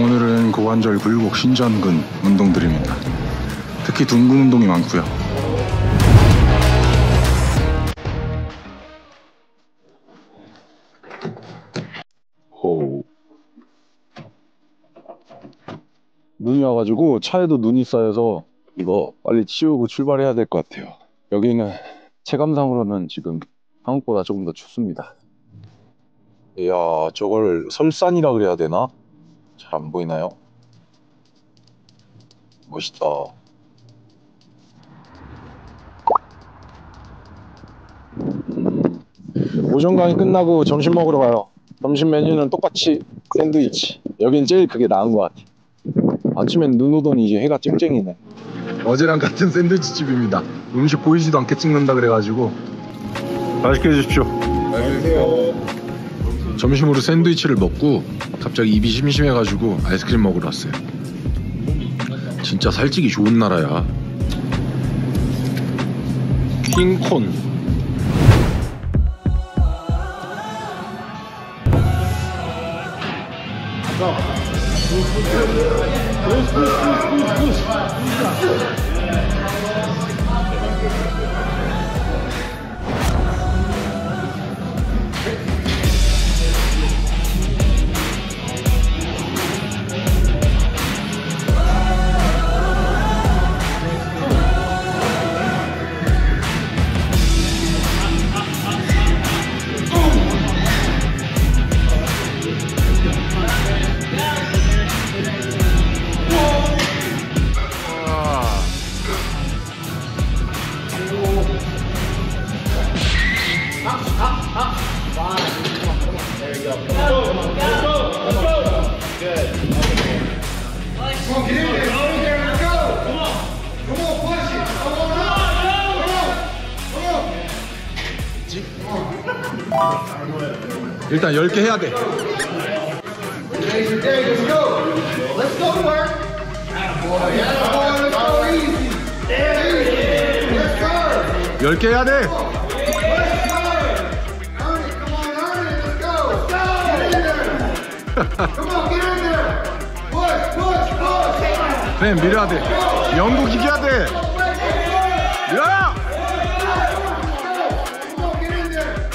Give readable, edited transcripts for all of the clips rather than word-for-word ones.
오늘은 고관절 굴곡 신전근 운동들입니다. 특히 둔근 운동이 많고요. 눈이 와가지고 차에도 눈이 쌓여서 이거 빨리 치우고 출발해야 될 것 같아요. 여기는 체감상으로는 지금 한국보다 조금 더 춥습니다. 이야, 저걸 설산이라 그래야 되나? 잘 안 보이나요? 멋있다. 오전 강의 끝나고 점심 먹으러 가요. 점심 메뉴는 똑같이 샌드위치. 여긴 제일 그게 나은 것 같아. 아침엔 눈 오더니 이제 해가 쨍쨍이네. 어제랑 같은 샌드위치 집입니다. 음식 보이지도 않게 찍는다 그래가지고 맛있게 해주십시오. 안녕하세요. 점심으로 샌드위치를 먹고 갑자기 입이 심심해가지고 아이스크림 먹으러 왔어요. 진짜 살찌기 좋은 나라야. 킹콘. 일단 10개 해야 돼. 10개 해야 돼. 쌤 밀어야 돼. 영국 이겨야 돼. 밀어!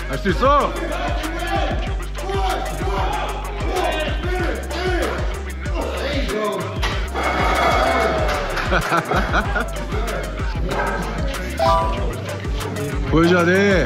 할 수 있어. 보여줘야 돼.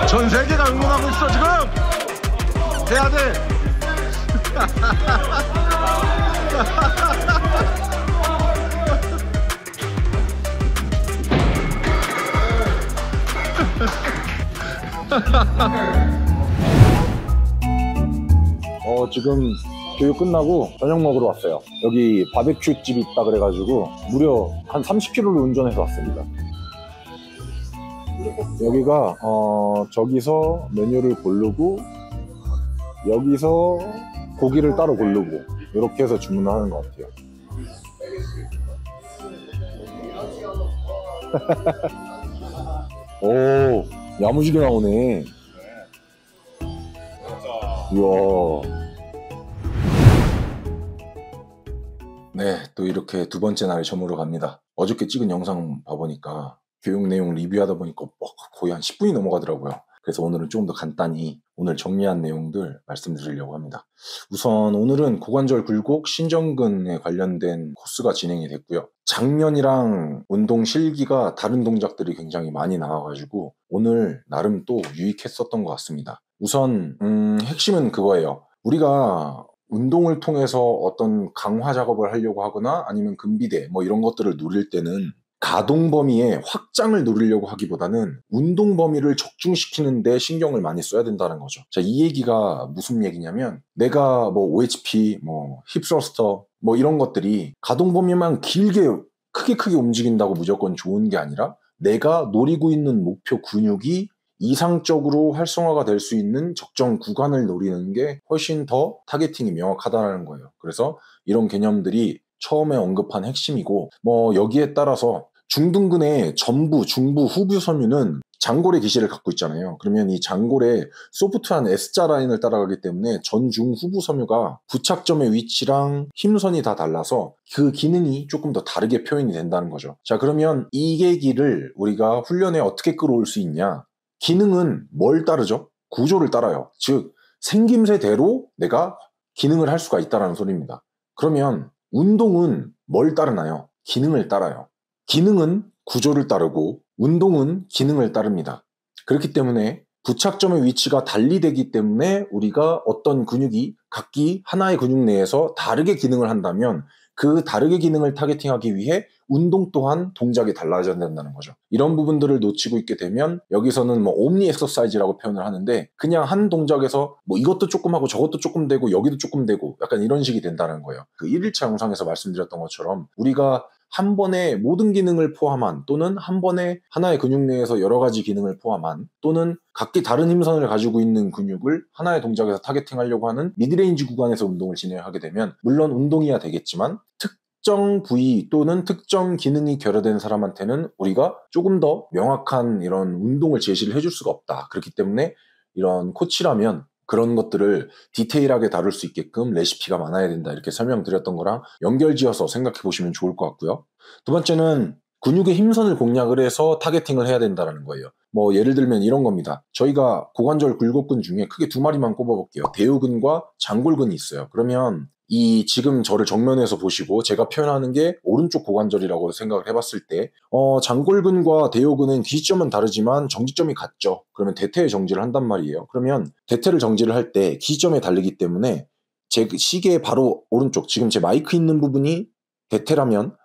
전 세계가 응원하고 있어 지금. 해야 돼. 지금 교육 끝나고 저녁 먹으러 왔어요. 여기 바베큐 집이 있다 그래가지고 무려 한 30km를 운전해서 왔습니다. 여기가 저기서 메뉴를 고르고 여기서 고기를 따로 고르고 이렇게 해서 주문하는 것 같아요. 오, 야무지게 나오네. 이야. 네, 또 이렇게 두 번째 날에 저물어 갑니다. 어저께 찍은 영상 봐보니까 교육 내용 리뷰하다 보니까 거의 한 10분이 넘어가더라고요. 그래서 오늘은 조금 더 간단히 오늘 정리한 내용들 말씀드리려고 합니다. 우선 오늘은 고관절 굴곡 신전근에 관련된 코스가 진행이 됐고요. 장면이랑 운동 실기가 다른 동작들이 굉장히 많이 나와가지고 오늘 나름 또 유익했었던 것 같습니다. 우선 핵심은 그거예요. 우리가 운동을 통해서 어떤 강화 작업을 하려고 하거나 아니면 근비대 뭐 이런 것들을 노릴 때는 가동 범위의 확장을 노리려고 하기보다는 운동 범위를 적중시키는 데 신경을 많이 써야 된다는 거죠. 자, 이 얘기가 무슨 얘기냐면 내가 뭐 OHP, 뭐 힙스러스터 뭐 이런 것들이 가동 범위만 길게 크게 움직인다고 무조건 좋은 게 아니라 내가 노리고 있는 목표 근육이 이상적으로 활성화가 될 수 있는 적정 구간을 노리는 게 훨씬 더 타겟팅이 명확하다는 거예요. 그래서 이런 개념들이 처음에 언급한 핵심이고, 뭐 여기에 따라서 중둔근의 전부, 중부, 후부 섬유는 장골의 기시를 갖고 있잖아요. 그러면 이 장골의 소프트한 S자 라인을 따라가기 때문에 전, 중, 후부 섬유가 부착점의 위치랑 힘선이 다 달라서 그 기능이 조금 더 다르게 표현이 된다는 거죠. 자, 그러면 이 계기를 우리가 훈련에 어떻게 끌어올 수 있냐? 기능은 뭘 따르죠? 구조를 따라요. 즉, 생김새대로 내가 기능을 할 수가 있다는 소리입니다. 그러면 운동은 뭘 따르나요? 기능을 따라요. 기능은 구조를 따르고 운동은 기능을 따릅니다. 그렇기 때문에 부착점의 위치가 달리되기 때문에 우리가 어떤 근육이 각기 하나의 근육 내에서 다르게 기능을 한다면 그 다르게 기능을 타겟팅하기 위해 운동 또한 동작이 달라져야 된다는 거죠. 이런 부분들을 놓치고 있게 되면 여기서는 뭐 옴니 엑서사이즈라고 표현을 하는데 그냥 한 동작에서 뭐 이것도 조금 하고 저것도 조금 되고 여기도 조금 되고 약간 이런 식이 된다는 거예요. 그 1일차 영상에서 말씀드렸던 것처럼 우리가 한 번에 모든 기능을 포함한 또는 한 번에 하나의 근육 내에서 여러 가지 기능을 포함한 또는 각기 다른 힘선을 가지고 있는 근육을 하나의 동작에서 타겟팅하려고 하는 미드레인지 구간에서 운동을 진행하게 되면 물론 운동이야 되겠지만 특정 부위 또는 특정 기능이 결여된 사람한테는 우리가 조금 더 명확한 이런 운동을 제시를 해줄 수가 없다. 그렇기 때문에 이런 코치라면 그런 것들을 디테일하게 다룰 수 있게끔 레시피가 많아야 된다. 이렇게 설명드렸던 거랑 연결지어서 생각해 보시면 좋을 것 같고요. 두 번째는 근육의 힘선을 공략을 해서 타겟팅을 해야 된다는 거예요. 뭐 예를 들면 이런 겁니다. 저희가 고관절 굴곡근 중에 크게 두 마리만 꼽아볼게요. 대우근과 장골근이 있어요. 그러면 이 지금 저를 정면에서 보시고 제가 표현하는 게 오른쪽 고관절이라고 생각을 해봤을 때 장골근과 대요근은 기시점은 다르지만 정지점이 같죠. 그러면 대퇴의 정지를 한단 말이에요. 그러면 대퇴를 정지를 할 때 기시점에 다르기 때문에 제 시계 바로 오른쪽 지금 제 마이크 있는 부분이 대퇴라면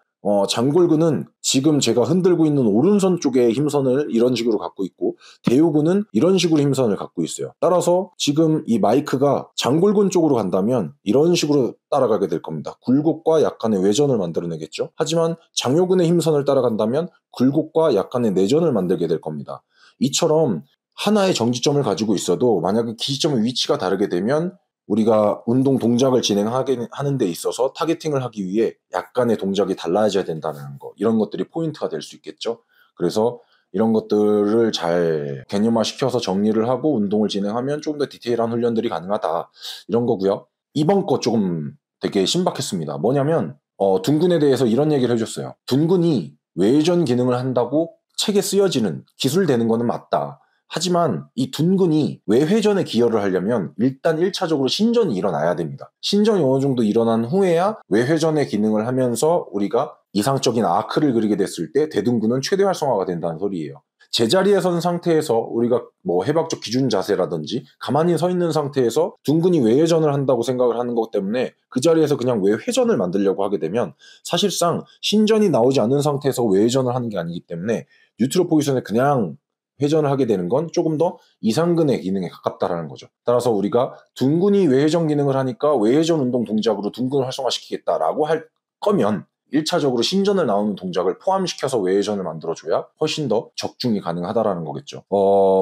장골근은 지금 제가 흔들고 있는 오른손 쪽의 힘선을 이런 식으로 갖고 있고 대요근은 이런 식으로 힘선을 갖고 있어요. 따라서 지금 이 마이크가 장골근 쪽으로 간다면 이런 식으로 따라가게 될 겁니다. 굴곡과 약간의 외전을 만들어내겠죠. 하지만 장요근의 힘선을 따라간다면 굴곡과 약간의 내전을 만들게 될 겁니다. 이처럼 하나의 정지점을 가지고 있어도 만약에 기시점의 위치가 다르게 되면 우리가 운동 동작을 진행하는 데 있어서 타겟팅을 하기 위해 약간의 동작이 달라져야 된다는 거, 이런 것들이 포인트가 될 수 있겠죠. 그래서 이런 것들을 잘 개념화시켜서 정리를 하고 운동을 진행하면 조금 더 디테일한 훈련들이 가능하다, 이런 거고요. 이번 거 조금 되게 신박했습니다. 뭐냐면 둔근에 대해서 이런 얘기를 해줬어요. 둔근이 외전 기능을 한다고 책에 쓰여지는 기술되는 거는 맞다. 하지만 이 둔근이 외회전에 기여를 하려면 일단 1차적으로 신전이 일어나야 됩니다. 신전이 어느 정도 일어난 후에야 외회전의 기능을 하면서 우리가 이상적인 아크를 그리게 됐을 때 대둔근은 최대 활성화가 된다는 소리예요. 제자리에 선 상태에서 우리가 뭐 해박적 기준 자세라든지 가만히 서 있는 상태에서 둔근이 외회전을 한다고 생각을 하는 것 때문에 그 자리에서 그냥 외회전을 만들려고 하게 되면 사실상 신전이 나오지 않은 상태에서 외회전을 하는 게 아니기 때문에 뉴트럴 포지션에 그냥 회전을 하게 되는 건 조금 더 이상근의 기능에 가깝다라는 거죠. 따라서 우리가 둔근이 외회전 기능을 하니까 외회전 운동 동작으로 둔근을 활성화시키겠다라고 할 거면 1차적으로 신전을 나오는 동작을 포함시켜서 외회전을 만들어줘야 훨씬 더 적중이 가능하다라는 거겠죠.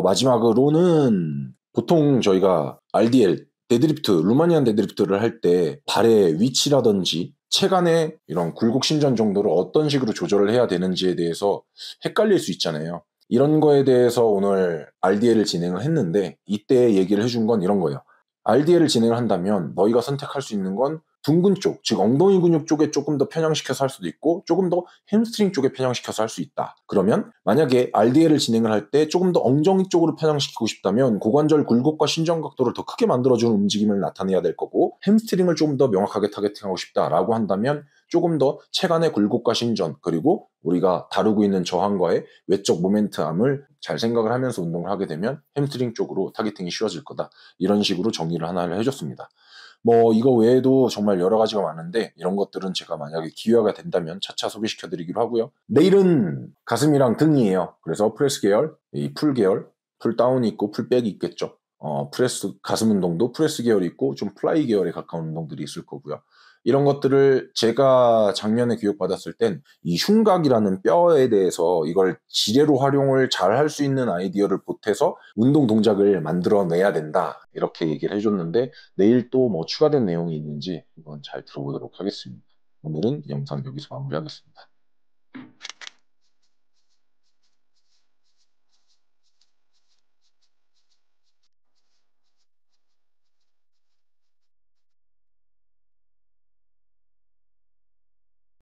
마지막으로는 보통 저희가 RDL, 데드리프트, 루마니안 데드리프트를 할 때 발의 위치라든지 체간의 이런 굴곡 신전 정도를 어떤 식으로 조절을 해야 되는지에 대해서 헷갈릴 수 있잖아요. 이런 거에 대해서 오늘 RDL을 진행을 했는데 이때 얘기를 해준 건 이런 거예요. RDL을 진행을 한다면 너희가 선택할 수 있는 건 둔근 쪽, 즉 엉덩이 근육 쪽에 조금 더 편향시켜서 할 수도 있고 조금 더 햄스트링 쪽에 편향시켜서 할 수 있다. 그러면 만약에 RDL을 진행을 할 때 조금 더 엉덩이 쪽으로 편향시키고 싶다면 고관절 굴곡과 신전 각도를 더 크게 만들어주는 움직임을 나타내야 될 거고 햄스트링을 조금 더 명확하게 타겟팅하고 싶다라고 한다면 조금 더 체간의 굴곡과 신전 그리고 우리가 다루고 있는 저항과의 외적 모멘트암을 잘 생각을 하면서 운동을 하게 되면 햄스트링 쪽으로 타겟팅이 쉬워질 거다. 이런 식으로 정리를 하나를 해줬습니다. 뭐 이거 외에도 정말 여러 가지가 많은데 이런 것들은 제가 만약에 기회가 된다면 차차 소개시켜드리기로 하고요. 내일은 가슴이랑 등이에요. 그래서 프레스 계열, 이 풀 계열, 풀 다운이 있고 풀 백이 있겠죠. 프레스 가슴 운동도 프레스 계열이 있고 좀 플라이 계열에 가까운 운동들이 있을 거고요. 이런 것들을 제가 작년에 교육받았을 땐 이 흉곽이라는 뼈에 대해서 이걸 지뢰로 활용을 잘 할 수 있는 아이디어를 보태서 운동 동작을 만들어내야 된다. 이렇게 얘기를 해줬는데 내일 또 뭐 추가된 내용이 있는지 한번 잘 들어보도록 하겠습니다. 오늘은 영상 여기서 마무리하겠습니다.